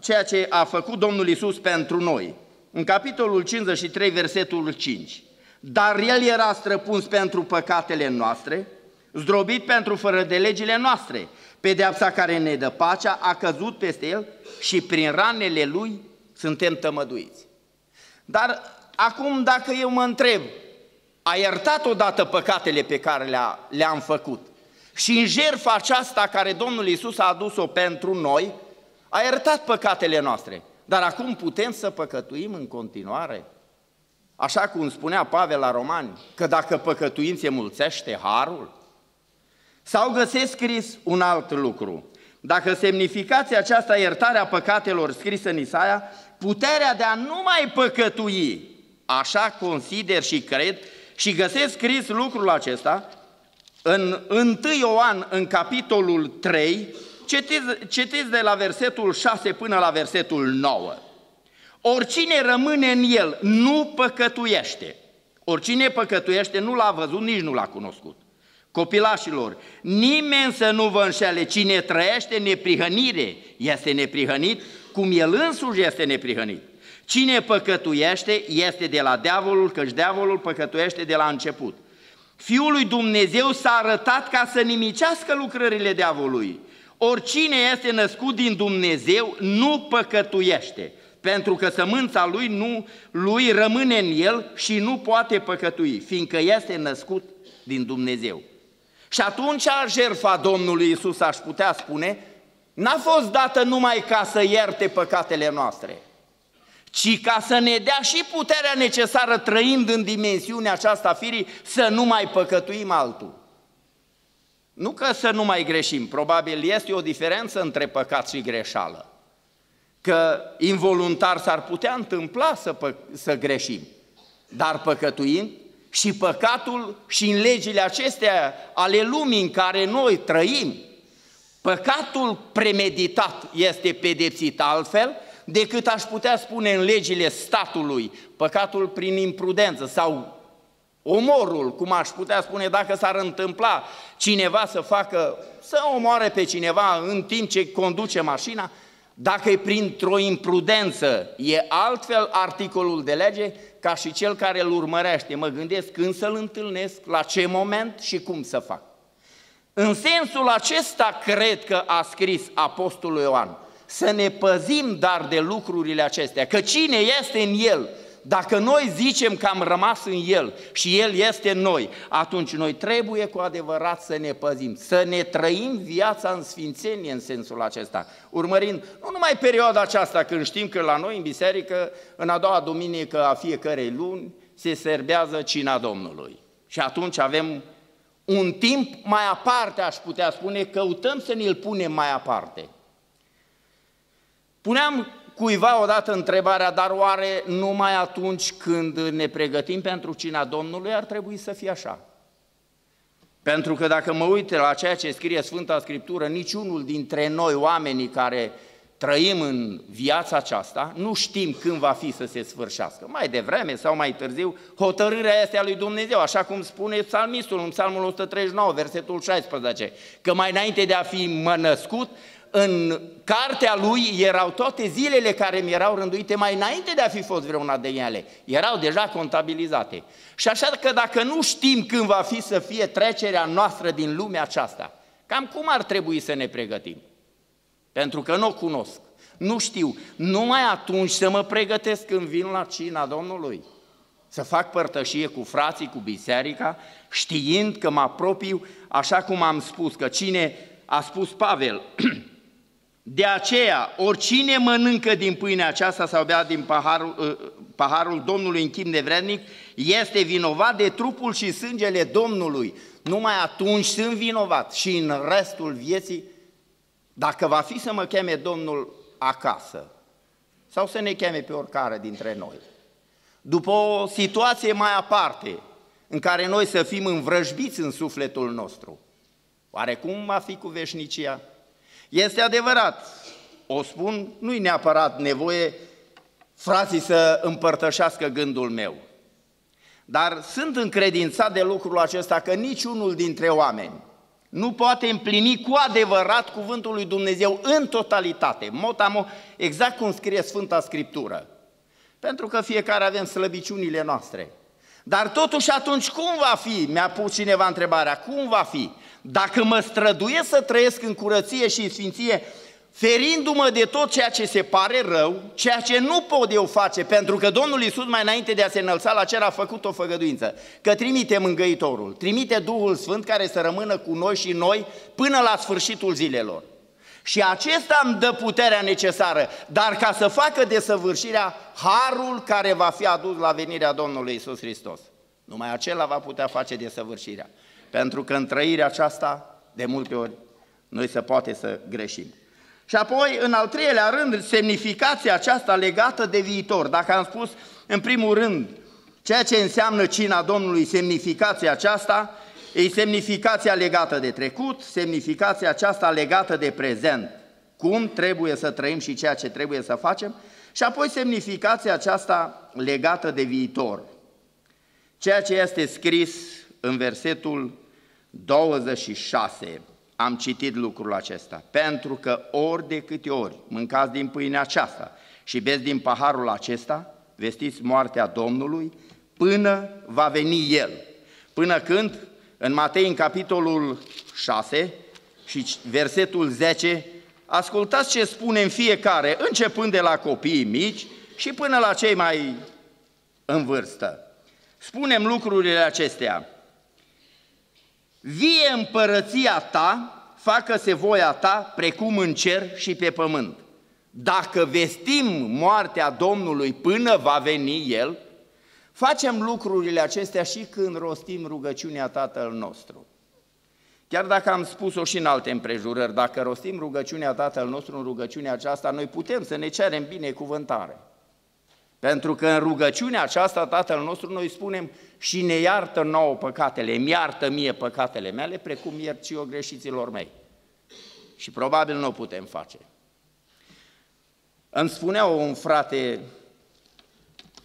ceea ce a făcut Domnul Isus pentru noi. În capitolul 53, versetul 5. Dar El era străpuns pentru păcatele noastre, zdrobit pentru fără de legile noastre. Pedeapsa care ne dă pacea a căzut peste El și prin ranele Lui suntem tămăduiți. Dar acum dacă eu mă întreb, a iertat odată păcatele pe care le-am făcut și în jertfa aceasta care Domnul Iisus a adus-o pentru noi, a iertat păcatele noastre, dar acum putem să păcătuim în continuare? Așa cum spunea Pavel la Romani, că dacă păcătuim se mulțește harul? Sau găsesc scris un alt lucru. Dacă semnificația aceasta iertarea păcatelor scrisă în Isaia, puterea de a nu mai păcătui, așa consider și cred, și găsesc scris lucrul acesta în 1 Ioan, în capitolul 3, citiți de la versetul 6 până la versetul 9. Oricine rămâne în El nu păcătuiește. Oricine păcătuiește nu l-a văzut, nici nu l-a cunoscut. Copilașilor, nimeni să nu vă înșele, cine trăiește neprihănire este neprihănit, cum El însuși este neprihănit. Cine păcătuiește este de la diavolul, căci diavolul păcătuiește de la început. Fiul lui Dumnezeu s-a arătat ca să nimicească lucrările diavolului. Oricine este născut din Dumnezeu nu păcătuiește, pentru că sămânța lui rămâne în el și nu poate păcătui, fiindcă este născut din Dumnezeu. Și atunci jertfa Domnului Iisus, aș putea spune, n-a fost dată numai ca să ierte păcatele noastre, ci ca să ne dea și puterea necesară, trăind în dimensiunea aceasta firii, să nu mai păcătuim altul. Nu că să nu mai greșim, probabil este o diferență între păcat și greșeală, că involuntar s-ar putea întâmpla să greșim, dar păcătuind, și păcatul și în legile acestea ale lumii în care noi trăim, păcatul premeditat este pedepsit altfel decât aș putea spune în legile statului, păcatul prin imprudență sau omorul, cum aș putea spune dacă s-ar întâmpla cineva să omoare pe cineva în timp ce conduce mașina, dacă e printr-o imprudență, e altfel articolul de lege ca și cel care îl urmărește. Mă gândesc când să-l întâlnesc, la ce moment și cum să fac. În sensul acesta cred că a scris Apostolul Ioan, să ne păzim dar de lucrurile acestea, că cine este în El, dacă noi zicem că am rămas în El și El este în noi, atunci noi trebuie cu adevărat să ne păzim, să ne trăim viața în sfințenie în sensul acesta, urmărind nu numai perioada aceasta când știm că la noi în biserică, în a doua duminică a fiecărei luni, se serbează cina Domnului. Și atunci avem un timp mai aparte, aș putea spune, căutăm să ne-l punem mai aparte. Puneam cuiva odată întrebarea, dar oare numai atunci când ne pregătim pentru cina Domnului ar trebui să fie așa? Pentru că dacă mă uit la ceea ce scrie Sfânta Scriptură, niciunul dintre noi, oamenii care trăim în viața aceasta, nu știm când va fi să se sfârșească. Mai devreme sau mai târziu, hotărârea este a lui Dumnezeu, așa cum spune psalmistul în Psalmul 139, versetul 16, că mai înainte de a fi născut, în cartea lui erau toate zilele care mi erau rânduite mai înainte de a fi fost vreuna de ele. Erau deja contabilizate. Și așa că dacă nu știm când va fi să fie trecerea noastră din lumea aceasta, cam cum ar trebui să ne pregătim? Pentru că nu o cunosc, nu știu. Numai atunci să mă pregătesc când vin la cina Domnului. Să fac părtășie cu frații, cu biserica, știind că mă apropiu, așa cum am spus, că cine a spus Pavel, De aceea, oricine mănâncă din pâinea aceasta sau bea din paharul Domnului în chip nevrednic, este vinovat de trupul și sângele Domnului. Numai atunci sunt vinovat și în restul vieții, dacă va fi să mă cheme Domnul acasă sau să ne cheme pe oricare dintre noi, după o situație mai aparte, în care noi să fim învrăjbiți în sufletul nostru, oare cum va fi cu veșnicia? Este adevărat, o spun, nu-i neapărat nevoie frații să împărtășească gândul meu, dar sunt încredințat de lucrul acesta că niciunul dintre oameni nu poate împlini cu adevărat cuvântul lui Dumnezeu în totalitate, mot-a-mot, exact cum scrie Sfânta Scriptură, pentru că fiecare avem slăbiciunile noastre. Dar totuși atunci cum va fi? Mi-a pus cineva întrebarea, cum va fi? Dacă mă străduiesc să trăiesc în curăție și în sfinție, ferindu-mă de tot ceea ce se pare rău, ceea ce nu pot eu face, pentru că Domnul Iisus mai înainte de a se înălța la cer a făcut o făgăduință, că trimite Mângâitorul, trimite Duhul Sfânt care să rămână cu noi și noi până la sfârșitul zilelor. Și acesta îmi dă puterea necesară, dar ca să facă desăvârșirea, harul care va fi adus la venirea Domnului Iisus Hristos. Numai acela va putea face desăvârșirea, pentru că în trăirea aceasta, de multe ori, noi se poate să greșim. Și apoi, în al treilea rând, semnificația aceasta legată de viitor. Dacă am spus, în primul rând, ceea ce înseamnă cina Domnului, semnificația aceasta, e semnificația legată de trecut, semnificația aceasta legată de prezent, cum trebuie să trăim și ceea ce trebuie să facem, și apoi semnificația aceasta legată de viitor. Ceea ce este scris în versetul 26, am citit lucrul acesta, pentru că ori de câte ori mâncați din pâinea aceasta și beți din paharul acesta, vestiți moartea Domnului până va veni El. Până când? În Matei, în capitolul 6 și versetul 10, ascultați ce spune în fiecare, începând de la copiii mici și până la cei mai în vârstă. Spunem lucrurile acestea. Vie împărăția ta, facă-se voia ta, precum în cer și pe pământ. Dacă vestim moartea Domnului până va veni El, facem lucrurile acestea și când rostim rugăciunea Tatăl nostru. Chiar dacă am spus-o și în alte împrejurări, dacă rostim rugăciunea Tatăl nostru în rugăciunea aceasta, noi putem să ne cerem binecuvântare. Pentru că în rugăciunea aceasta Tatăl nostru noi spunem și ne iartă nouă păcatele, îmi iartă mie păcatele mele, precum iert și eu greșiților mei. Și probabil nu o putem face. Îmi spunea un frate,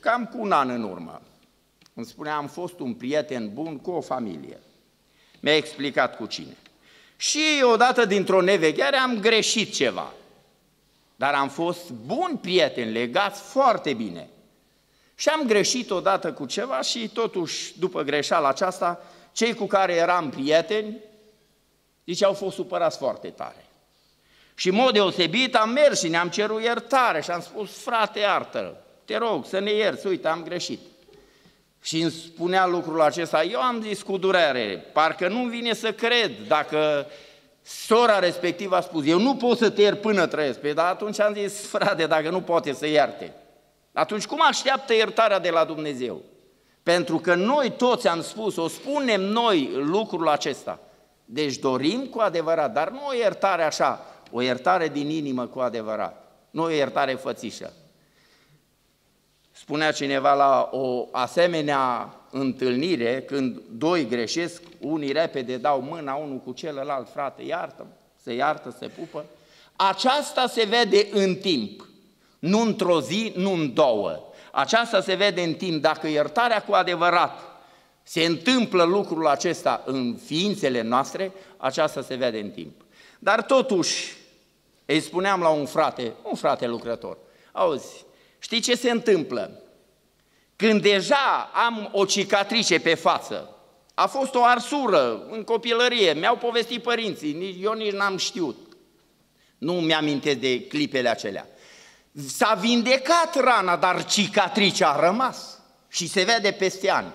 cam cu un an în urmă, îmi spunea, am fost un prieten bun cu o familie. Mi-a explicat cu cine. Și odată dintr-o neveghere am greșit ceva. Dar am fost buni prieteni, legați foarte bine. Și am greșit odată cu ceva și totuși, după greșeala aceasta, cei cu care eram prieteni, zice, au fost supărați foarte tare. Și în mod deosebit am mers și ne-am cerut iertare și am spus, frate, iartă-l, te rog să ne ierți, uite, am greșit. Și îmi spunea lucrul acesta, eu am zis cu durere, parcă nu-mi vine să cred dacă sora respectivă a spus, eu nu pot să te iert până trăiesc, dar atunci am zis, frate, dacă nu poate să ierte, atunci cum așteaptă iertarea de la Dumnezeu? Pentru că noi toți am spus, o spunem noi lucrul acesta, deci dorim cu adevărat, dar nu o iertare așa, o iertare din inimă cu adevărat, nu o iertare fățișă. Spunea cineva la o asemenea întâlnire, când doi greșesc, unii repede dau mâna unul cu celălalt, frate, iartă, se pupă. Aceasta se vede în timp, nu într-o zi, nu în două. Aceasta se vede în timp, dacă iertarea cu adevărat se întâmplă lucrul acesta în ființele noastre, aceasta se vede în timp. Dar totuși, îi spuneam la un frate lucrător, auzi, știi ce se întâmplă? Când deja am o cicatrice pe față, a fost o arsură în copilărie, mi-au povestit părinții, eu nici n-am știut, nu mi-amintesc de clipele acelea. S-a vindecat rana, dar cicatricea a rămas și se vede peste ani.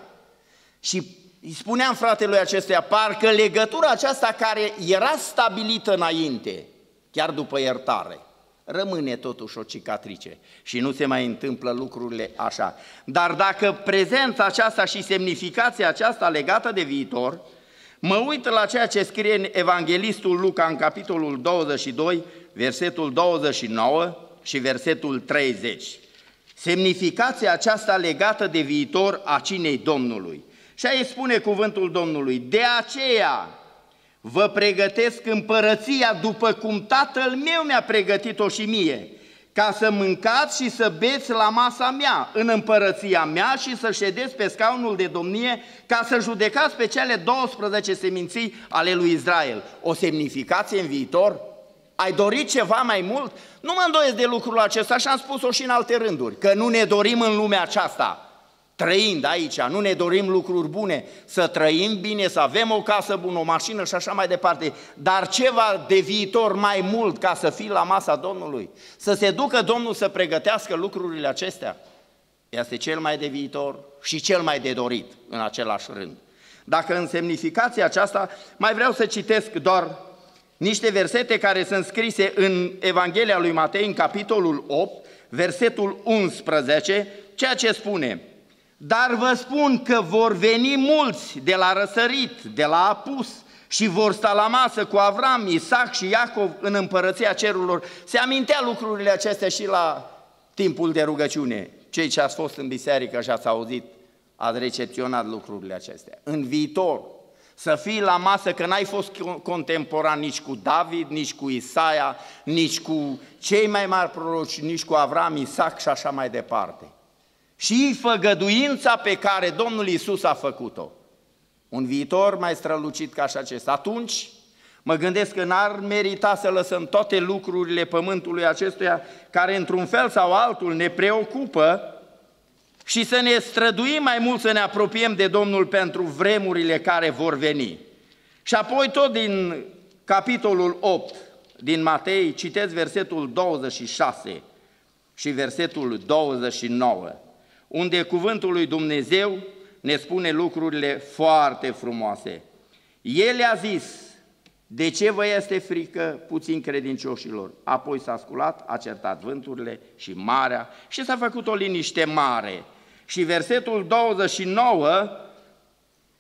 Și îi spuneam fratelui acestuia, parcă legătura aceasta care era stabilită înainte, chiar după iertare, rămâne totuși o cicatrice și nu se mai întâmplă lucrurile așa. Dar dacă prezența aceasta și semnificația aceasta legată de viitor, mă uit la ceea ce scrie în Evanghelistul Luca în capitolul 22, versetul 29 și versetul 30. Semnificația aceasta legată de viitor a cinei Domnului. Și aici spune cuvântul Domnului: de aceea vă pregătesc împărăția după cum Tatăl meu mi-a pregătit-o și mie, ca să mâncați și să beți la masa mea, în împărăția mea, și să ședeți pe scaunul de domnie, ca să judecați pe cele 12 seminții ale lui Israel. O semnificație în viitor? Ai dorit ceva mai mult? Nu mă îndoiesc de lucrul acesta și am spus-o și în alte rânduri, că nu ne dorim în lumea aceasta, trăind aici, nu ne dorim lucruri bune, să trăim bine, să avem o casă bună, o mașină și așa mai departe, dar ceva de viitor mai mult ca să fii la masa Domnului, să se ducă Domnul să pregătească lucrurile acestea, este cel mai de viitor și cel mai de dorit în același rând. Dacă în semnificația aceasta mai vreau să citesc doar niște versete care sunt scrise în Evanghelia lui Matei, în capitolul 8, versetul 11, ceea ce spune: dar vă spun că vor veni mulți de la răsărit, de la apus, și vor sta la masă cu Avram, Isaac și Iacov în împărăția cerurilor. Se amintea lucrurile acestea și la timpul de rugăciune. Cei ce ați fost în biserică și ați auzit, ați recepționat lucrurile acestea. În viitor, să fii la masă, că n-ai fost contemporan nici cu David, nici cu Isaia, nici cu cei mai mari proroci, nici cu Avram, Isaac și așa mai departe. Și făgăduința pe care Domnul Iisus a făcut-o. Un viitor mai strălucit ca și acesta. Atunci mă gândesc că n-ar merita să lăsăm toate lucrurile pământului acestuia, care într-un fel sau altul ne preocupă, și să ne străduim mai mult să ne apropiem de Domnul pentru vremurile care vor veni. Și apoi tot din capitolul 8 din Matei, citeți versetul 26 și versetul 29, unde cuvântul lui Dumnezeu ne spune lucrurile foarte frumoase. El a zis: de ce vă este frică, puțin credincioșilor? Apoi s-a sculat, a certat vânturile și marea și s-a făcut o liniște mare. Și versetul 29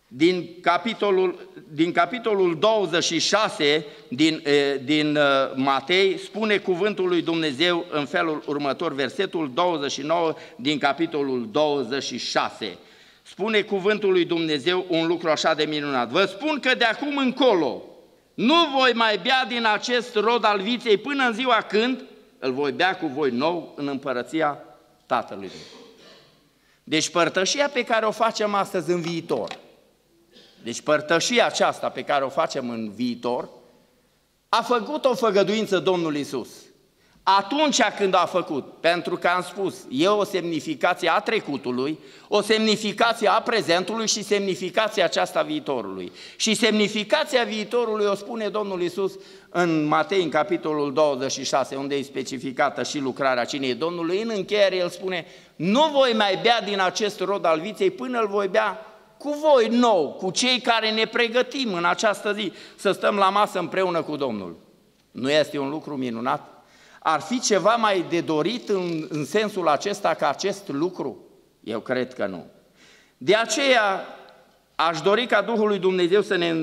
din capitolul 26 din Matei spune cuvântul lui Dumnezeu în felul următor, versetul 29 din capitolul 26. Spune cuvântul lui Dumnezeu un lucru așa de minunat: vă spun că de acum încolo nu voi mai bea din acest rod al viței până în ziua când îl voi bea cu voi nou în împărăția Tatălui meu. Deci părtășia pe care o facem astăzi în viitor, deci părtășia aceasta pe care o facem în viitor, a făcut o făgăduință Domnul Iisus. Atunci când a făcut, pentru că am spus, e o semnificație a trecutului, o semnificație a prezentului și semnificația aceasta viitorului. Și semnificația viitorului o spune Domnul Iisus în Matei, în capitolul 26, unde e specificată și lucrarea cinei Domnului. În încheiere el spune: nu voi mai bea din acest rod al viței până îl voi bea cu voi nou, cu cei care ne pregătim în această zi să stăm la masă împreună cu Domnul. Nu este un lucru minunat? Ar fi ceva mai de dorit în sensul acesta ca acest lucru? Eu cred că nu. De aceea aș dori ca Duhul lui Dumnezeu să ne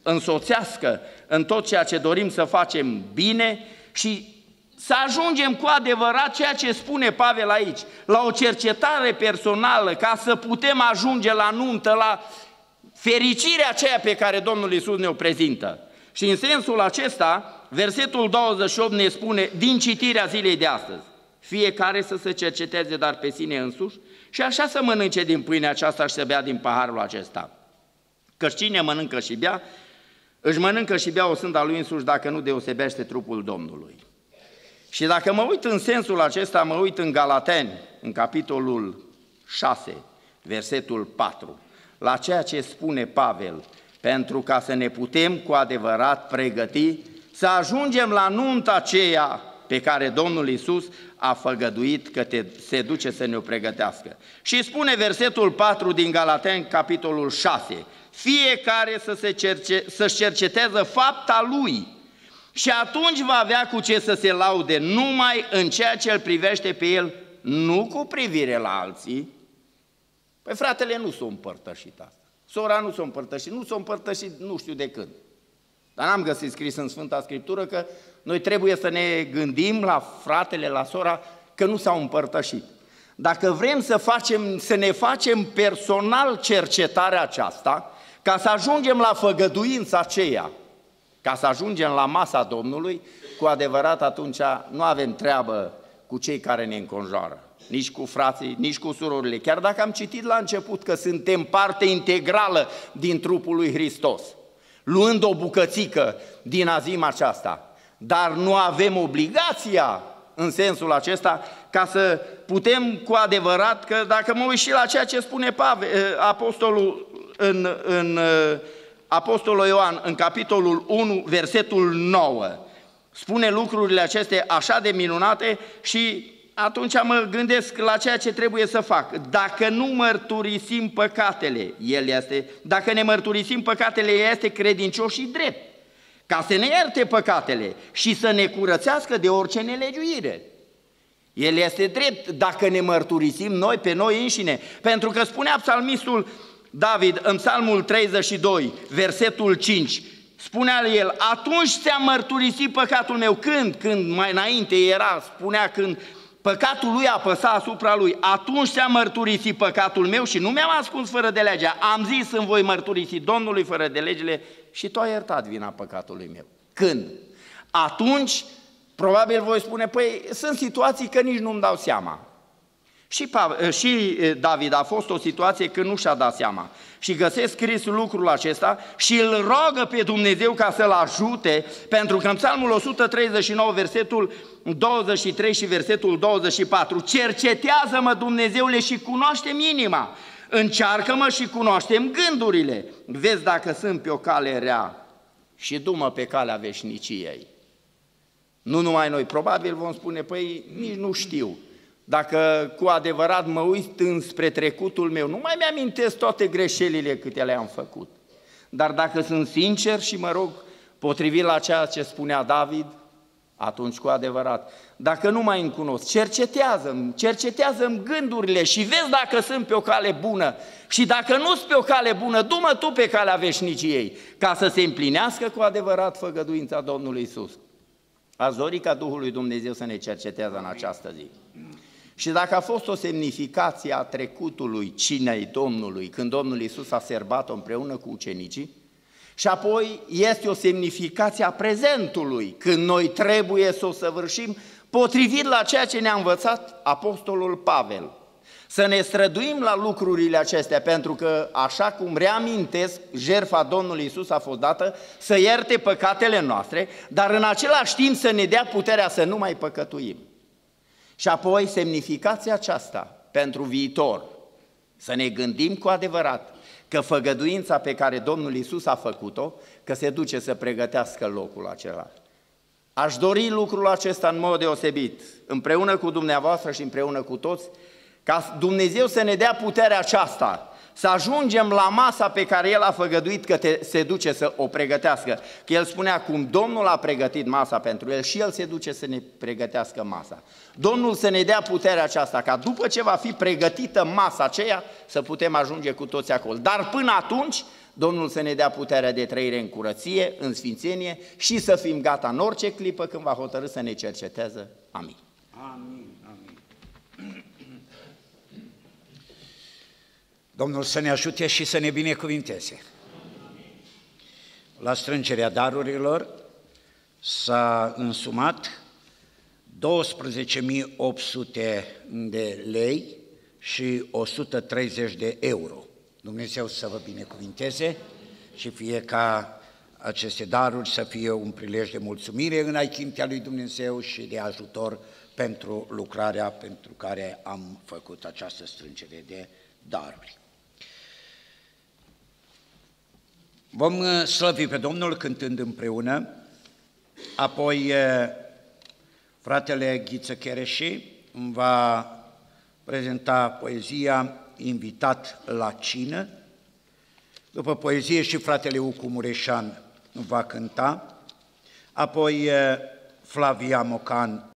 însoțească în tot ceea ce dorim să facem bine și să ajungem cu adevărat ceea ce spune Pavel aici, la o cercetare personală, ca să putem ajunge la nuntă, la fericirea aceea pe care Domnul Iisus ne-o prezintă. Și în sensul acesta, versetul 28 ne spune, din citirea zilei de astăzi: fiecare să se cerceteze dar pe sine însuși și așa să mănânce din pâinea aceasta și să bea din paharul acesta. Căci cine mănâncă și bea, își mănâncă și bea o sânda lui însuși, dacă nu deosebește trupul Domnului. Și dacă mă uit în sensul acesta, mă uit în Galateni, în capitolul 6, versetul 4, la ceea ce spune Pavel, pentru ca să ne putem cu adevărat pregăti să ajungem la nunta aceea pe care Domnul Iisus a făgăduit că se duce să ne-o pregătească. Și spune versetul 4 din Galateni, capitolul 6, fiecare să-și cerceteze fapta lui, Și atunci va avea cu ce să se laude numai în ceea ce îl privește pe el, nu cu privire la alții. Păi fratele nu s-a împărtășit asta. Sora nu s-a împărtășit, nu s-a împărtășit nu știu de când. Dar n-am găsit scris în Sfânta Scriptură că noi trebuie să ne gândim la fratele, la sora, că nu s-au împărtășit. Dacă vrem să ne facem personal cercetarea aceasta, ca să ajungem la făgăduința aceea, ca să ajungem la masa Domnului, cu adevărat atunci nu avem treabă cu cei care ne înconjoară, nici cu frații, nici cu surorile. Chiar dacă am citit la început că suntem parte integrală din trupul lui Hristos, luând o bucățică din azima aceasta, dar nu avem obligația în sensul acesta ca să putem cu adevărat, că dacă mă uit și la ceea ce spune apostolul în Apostolul Ioan, în capitolul 1, versetul 9, spune lucrurile acestea așa de minunate și atunci mă gândesc la ceea ce trebuie să fac. Dacă nu mărturisim păcatele, dacă ne mărturisim păcatele, El este credincios și drept, ca să ne ierte păcatele și să ne curățească de orice nelegiuire. El este drept dacă ne mărturisim noi pe noi înșine, pentru că spunea psalmistul David în Psalmul 32, versetul 5, spunea el, atunci ți-am mărturisit păcatul meu. Când mai înainte spunea când păcatul lui apăsa asupra lui, atunci ți-am mărturisit păcatul meu și nu mi-am ascuns fără de legea. Am zis îmi voi mărturisi Domnului fără de legile și tu ai iertat vina păcatului meu. Când? Atunci, probabil voi spune, păi sunt situații că nici nu-mi dau seama. Și David a fost o situație când nu și-a dat seama. Și găsesc scris lucrul acesta și îl rogă pe Dumnezeu ca să-l ajute, pentru că în Psalmul 139, versetul 23 și versetul 24, cercetează-mă, Dumnezeule, și cunoaște-mi inima, încearcă-mă și cunoaște-mi gândurile, vezi dacă sunt pe o cale rea și du-mă pe calea veșniciei. Nu numai noi, probabil vom spune, păi nici nu știu. Dacă cu adevărat mă uit înspre trecutul meu, nu mai mi-amintesc toate greșelile câte le-am făcut. Dar dacă sunt sincer și mă rog, potrivit la ceea ce spunea David, atunci cu adevărat, dacă nu mai îmi cunosc, cercetează-mi gândurile și vezi dacă sunt pe o cale bună. Și dacă nu sunt pe o cale bună, du-mă tu pe calea veșniciei, ca să se împlinească cu adevărat făgăduința Domnului Iisus. Aș dori ca Duhul lui Dumnezeu să ne cerceteze în această zi. Și dacă a fost o semnificație a trecutului cinei Domnului, când Domnul Iisus a sărbat-o împreună cu ucenicii, și apoi este o semnificație a prezentului, când noi trebuie să o săvârșim potrivit la ceea ce ne-a învățat Apostolul Pavel. Să ne străduim la lucrurile acestea, pentru că, așa cum reamintesc, jertfa Domnului Iisus a fost dată să ierte păcatele noastre, dar în același timp să ne dea puterea să nu mai păcătuim. Și apoi semnificația aceasta pentru viitor, să ne gândim cu adevărat că făgăduința pe care Domnul Iisus a făcut-o, că se duce să pregătească locul acela. Aș dori lucrul acesta în mod deosebit, împreună cu dumneavoastră și împreună cu toți, ca Dumnezeu să ne dea puterea aceasta, să ajungem la masa pe care El a făgăduit că se duce să o pregătească. Că El spunea cum Domnul a pregătit masa pentru El și El se duce să ne pregătească masa. Domnul să ne dea puterea aceasta, ca după ce va fi pregătită masa aceea, să putem ajunge cu toți acolo. Dar până atunci, Domnul să ne dea puterea de trăire în curăție, în sfințenie și să fim gata în orice clipă când va hotărî să ne cerceteze. Amin. Amin. Domnul să ne ajute și să ne binecuvinteze. La strângerea darurilor s-a însumat 12.800 de lei și 130 de euro. Dumnezeu să vă binecuvinteze și fie ca aceste daruri să fie un prilej de mulțumire în aicintea lui Dumnezeu și de ajutor pentru lucrarea pentru care am făcut această strângere de daruri. Vom slăvi pe Domnul cântând împreună, apoi fratele Ghiță Chereși îmi va prezenta poezia Invitat la cină, după poezie și fratele Ucu Mureșan va cânta, apoi Flavia Mocan